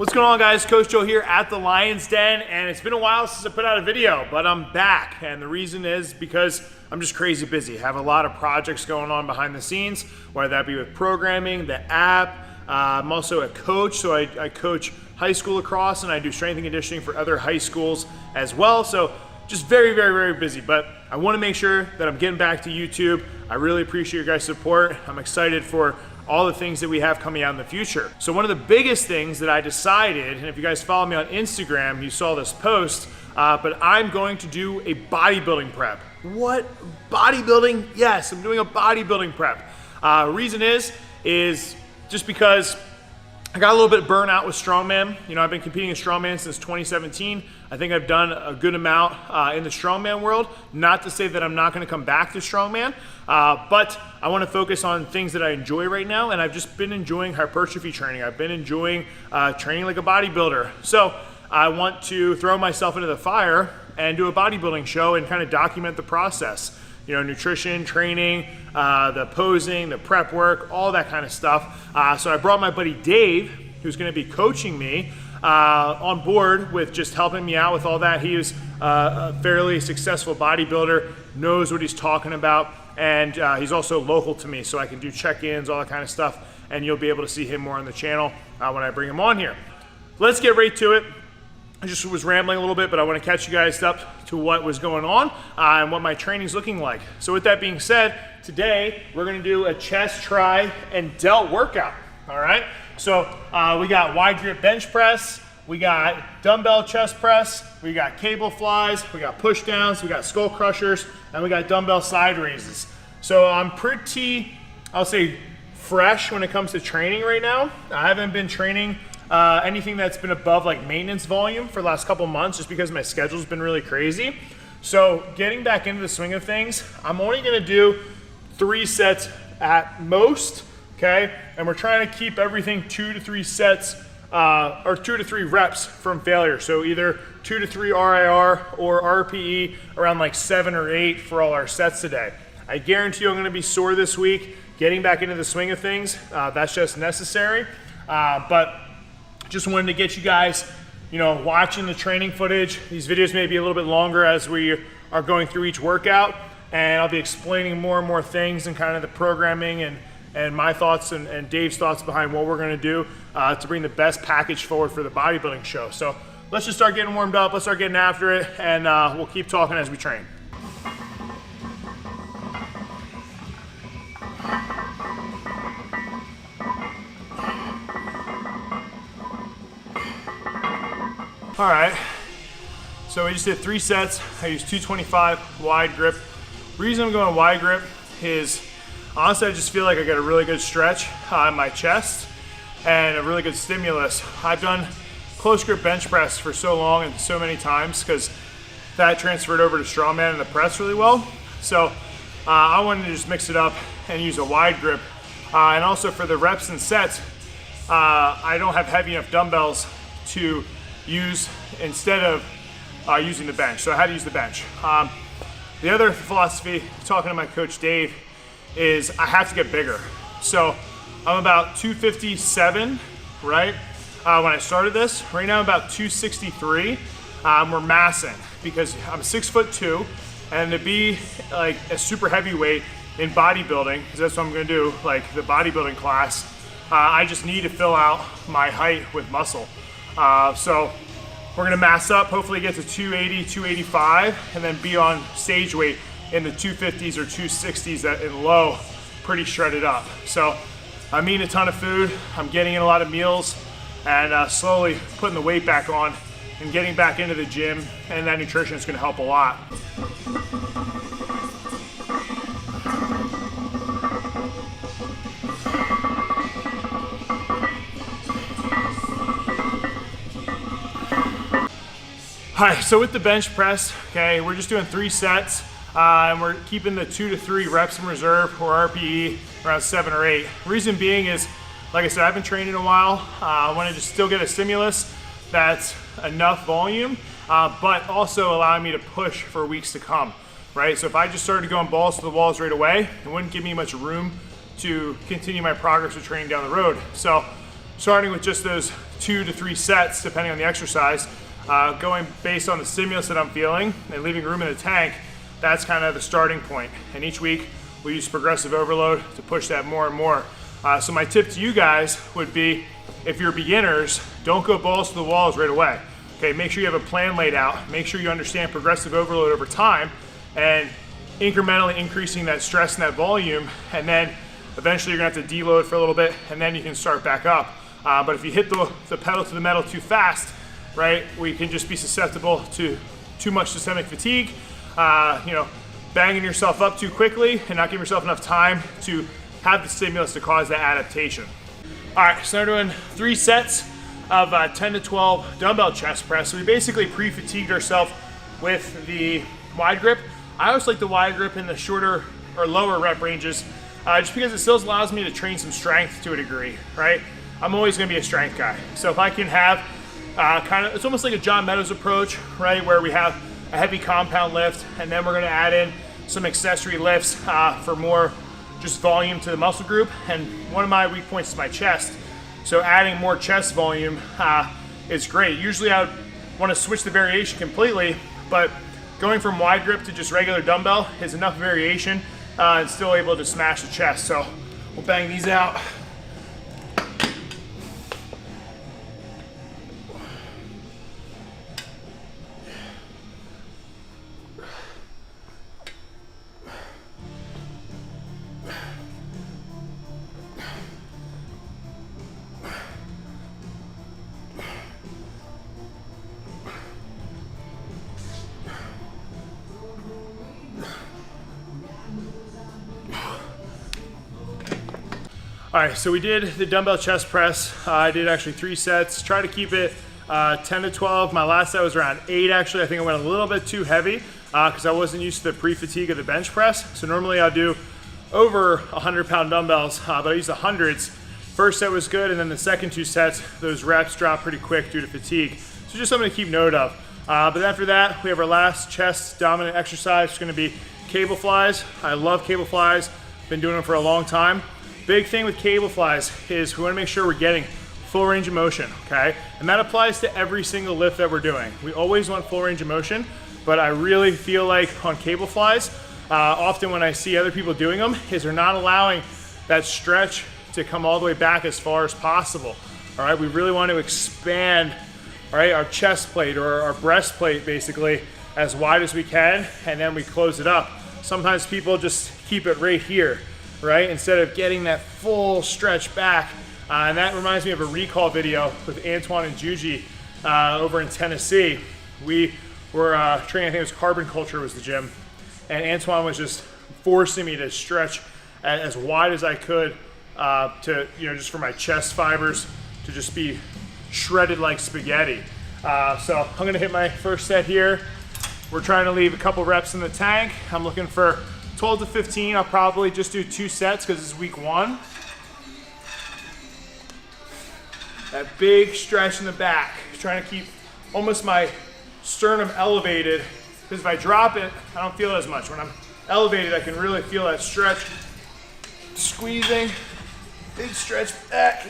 What's going on, guys? Coach Joe here at the Lion's Den, and it's been a while since I put out a video, but I'm back, and the reason is because I'm just crazy busy. I have a lot of projects going on behind the scenes, whether that be with programming, the app. I'm also a coach, so I coach high school lacrosse, and I do strength and conditioning for other high schools as well. So just very busy, but I want to make sure that I'm getting back to YouTube. I really appreciate your guys' support. I'm excited for all the things that we have coming out in the future. So one of the biggest things that I decided, and if you guys follow me on Instagram, you saw this post, but I'm going to do a bodybuilding prep. What? Bodybuilding? Yes, I'm doing a bodybuilding prep. Reason is just because I got a little bit burnt out with strongman. You know, I've been competing in strongman since 2017. I think I've done a good amount in the strongman world. Not to say that I'm not going to come back to strongman, but I want to focus on things that I enjoy right now, and I've just been enjoying hypertrophy training. I've been enjoying training like a bodybuilder. So I want to throw myself into the fire and do a bodybuilding show and kind of document the process. You know, nutrition, training, the posing, the prep work, all that kind of stuff. So I brought my buddy Dave, who's going to be coaching me, on board with just helping me out with all that. He is a fairly successful bodybuilder, knows what he's talking about, and he's also local to me, so I can do check-ins, all that kind of stuff, and you'll be able to see him more on the channel when I bring him on here. Let's get right to it. I just was rambling a little bit, but I want to catch you guys up to what was going on and what my training's looking like. So with that being said, today we're going to do a chest, tri, and delt workout. All right. So we got wide grip bench press, we got dumbbell chest press, we got cable flies, we got push downs, we got skull crushers, and we got dumbbell side raises. So I'm pretty, I'll say, fresh when it comes to training right now. I haven't been training anything that's been above like maintenance volume for the last couple months, just because my schedule's been really crazy. So getting back into the swing of things, I'm only gonna do 3 sets at most, okay? And we're trying to keep everything 2 to 3 sets, or 2 to 3 reps from failure. So either 2 to 3 RIR or RPE around like 7 or 8 for all our sets today. I guarantee you I'm gonna be sore this week. Getting back into the swing of things, that's just necessary. But just wanted to get you guys, you know, watching the training footage. These videos may be a little bit longer as we are going through each workout, and I'll be explaining more and more things and kind of the programming and my thoughts and Dave's thoughts behind what we're gonna do to bring the best package forward for the bodybuilding show. So let's just start getting warmed up, let's start getting after it, and we'll keep talking as we train. All right, so we just did 3 sets. I used 225 wide grip. The reason I'm going wide grip is, honestly, I just feel like I got a really good stretch on my chest and a really good stimulus. I've done close grip bench press for so long and so many times because that transferred over to strongman and the press really well. So I wanted to just mix it up and use a wide grip. And also for the reps and sets, I don't have heavy enough dumbbells to use instead of using the bench. So I had to use the bench. The other philosophy, talking to my coach Dave, is I have to get bigger. So I'm about 257, right? When I started this, right now I'm about 263. We're massing because I'm 6'2", and to be like a super heavyweight in bodybuilding, because that's what I'm gonna do, like the bodybuilding class, I just need to fill out my height with muscle. So we're gonna mass up, hopefully get to 280, 285, and then be on stage weight in the 250s or 260s in low, pretty shredded up. So I'm eating a ton of food, I'm getting in a lot of meals, and slowly putting the weight back on and getting back into the gym, and that nutrition is gonna help a lot. All right, so with the bench press, okay, we're just doing 3 sets, and we're keeping the 2 to 3 reps in reserve or RPE around 7 or 8. Reason being is, like I said, I've been training a while. I want to just still get a stimulus that's enough volume, but also allowing me to push for weeks to come, right? So if I just started going balls to the walls right away, it wouldn't give me much room to continue my progress with training down the road. So starting with just those 2 to 3 sets, depending on the exercise, going based on the stimulus that I'm feeling and leaving room in the tank. That's kind of the starting point. And each week we use progressive overload to push that more and more. So my tip to you guys would be, if you're beginners, don't go balls to the walls right away. Okay, make sure you have a plan laid out. Make sure you understand progressive overload over time and incrementally increasing that stress and that volume, and then eventually you're gonna have to deload for a little bit, and then you can start back up. But if you hit the pedal to the metal too fast, right, we can just be susceptible to too much systemic fatigue, you know, banging yourself up too quickly and not giving yourself enough time to have the stimulus to cause that adaptation. All right, so we're doing 3 sets of 10 to 12 dumbbell chest press. So we basically pre-fatigued ourselves with the wide grip. I always like the wide grip in the shorter or lower rep ranges, just because it still allows me to train some strength to a degree, right? I'm always gonna be a strength guy. So if I can have it's almost like a John Meadows approach, right? Where we have a heavy compound lift, and then we're gonna add in some accessory lifts for more just volume to the muscle group. And one of my weak points is my chest. So adding more chest volume is great. Usually I would want to switch the variation completely, but going from wide grip to just regular dumbbell is enough variation and still able to smash the chest. So we'll bang these out. All right, so we did the dumbbell chest press. I did actually 3 sets. Try to keep it 10 to 12. My last set was around 8 actually. I think I went a little bit too heavy because I wasn't used to the pre-fatigue of the bench press. So normally I'll do over 100-pound dumbbells, but I used the hundreds. First set was good, and then the second 2 sets, those reps dropped pretty quick due to fatigue. So just something to keep note of. But after that, we have our last chest dominant exercise. It's gonna be cable flies. I love cable flies. Been doing them for a long time. Big thing with cable flies is we want to make sure we're getting full range of motion, okay? And that applies to every single lift that we're doing. We always want full range of motion, but I really feel like on cable flies, often when I see other people doing them, is they're not allowing that stretch to come all the way back as far as possible, all right? We really want to expand, all right, our chest plate or our breastplate basically as wide as we can, and then we close it up. Sometimes people just keep it right here, right? Instead of getting that full stretch back. And that reminds me of a recall video with Antoine and Juji over in Tennessee. We were training, I think it was Carbon Culture was the gym. And Antoine was just forcing me to stretch as wide as I could to, you know, just for my chest fibers to just be shredded like spaghetti. So I'm gonna hit my first set here. We're trying to leave a couple reps in the tank. I'm looking for 12 to 15, I'll probably just do 2 sets because it's week 1. That big stretch in the back, trying to keep almost my sternum elevated, because if I drop it, I don't feel it as much. When I'm elevated, I can really feel that stretch. Squeezing, big stretch back.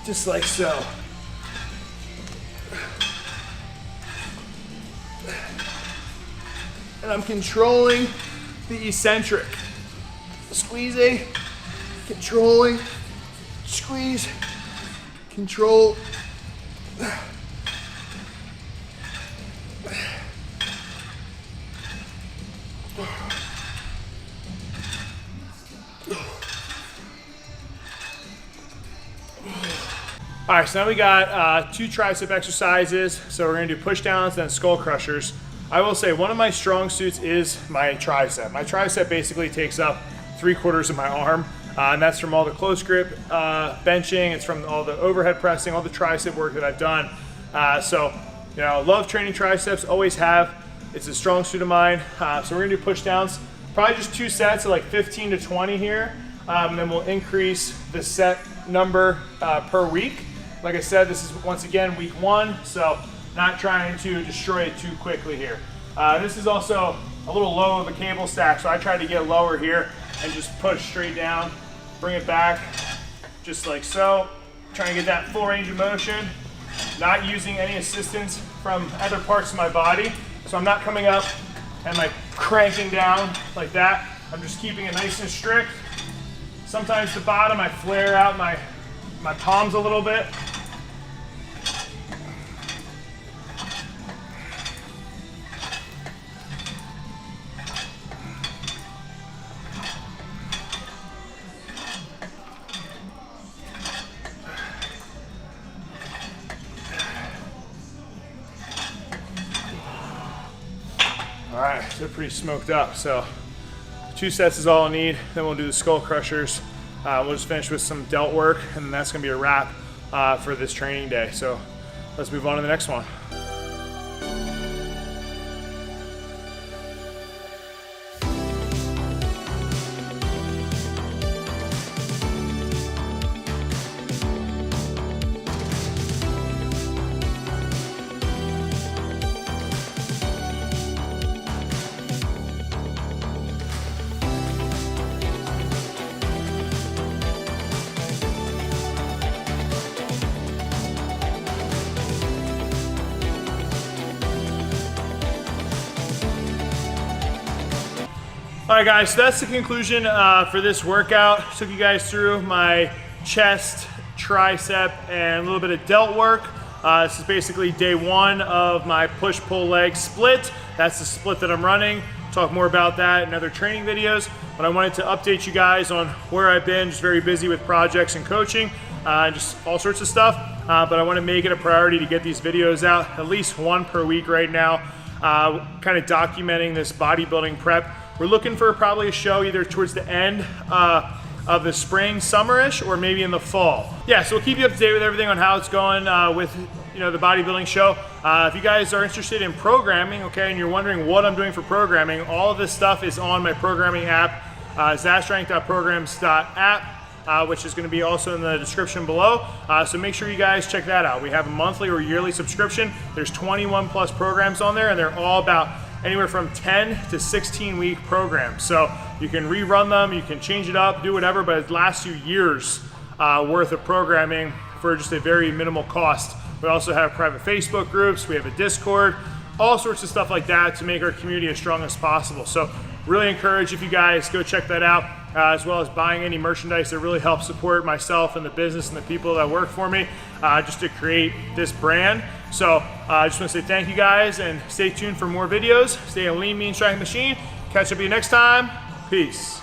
Just like so. And I'm controlling the eccentric. Squeezing, controlling, squeeze, control. All right, so now we got 2 tricep exercises. So we're gonna do push downs and skull crushers. I will say one of my strong suits is my tricep. My tricep basically takes up 3/4 of my arm, and that's from all the close grip benching. It's from all the overhead pressing, all the tricep work that I've done. So, you know, love training triceps, always have. It's a strong suit of mine. So we're gonna do push downs, probably just 2 sets of like 15 to 20 here. And then we'll increase the set number per week. Like I said, this is once again week 1, so not trying to destroy it too quickly here. This is also a little low of a cable stack, so I tried to get lower here and just push straight down, bring it back, just like so. Trying to get that full range of motion, not using any assistance from other parts of my body. So I'm not coming up and like cranking down like that. I'm just keeping it nice and strict. Sometimes the bottom, I flare out my palms a little bit. All right, they're pretty smoked up. So 2 sets is all I need. Then we'll do the skull crushers. We'll just finish with some delt work, and then that's gonna be a wrap for this training day. So let's move on to the next one. All right, guys, so that's the conclusion for this workout. Took you guys through my chest, tricep, and a little bit of delt work. This is basically day 1 of my push-pull leg split. That's the split that I'm running. Talk more about that in other training videos, but I wanted to update you guys on where I've been. Just very busy with projects and coaching, and just all sorts of stuff. But I want to make it a priority to get these videos out, at least 1 per week right now, kind of documenting this bodybuilding prep. We're looking for probably a show either towards the end of the spring, summerish, or maybe in the fall. Yeah, so we'll keep you up to date with everything on how it's going with the bodybuilding show. If you guys are interested in programming, okay, and you're wondering what I'm doing for programming, all of this stuff is on my programming app, zaststrength.programs.app, which is going to be also in the description below. So make sure you guys check that out. We have a monthly or yearly subscription. There's 21 plus programs on there, and they're all about anywhere from 10 to 16 week programs. So you can rerun them, you can change it up, do whatever, but it lasts you years worth of programming for just a very minimal cost. We also have private Facebook groups, we have a Discord, all sorts of stuff like that to make our community as strong as possible. So really encourage if you guys go check that out, as well as buying any merchandise that really helps support myself and the business and the people that work for me, just to create this brand. So I just want to say thank you guys, and stay tuned for more videos. Stay a lean, mean, striking machine. Catch up with you next time. Peace.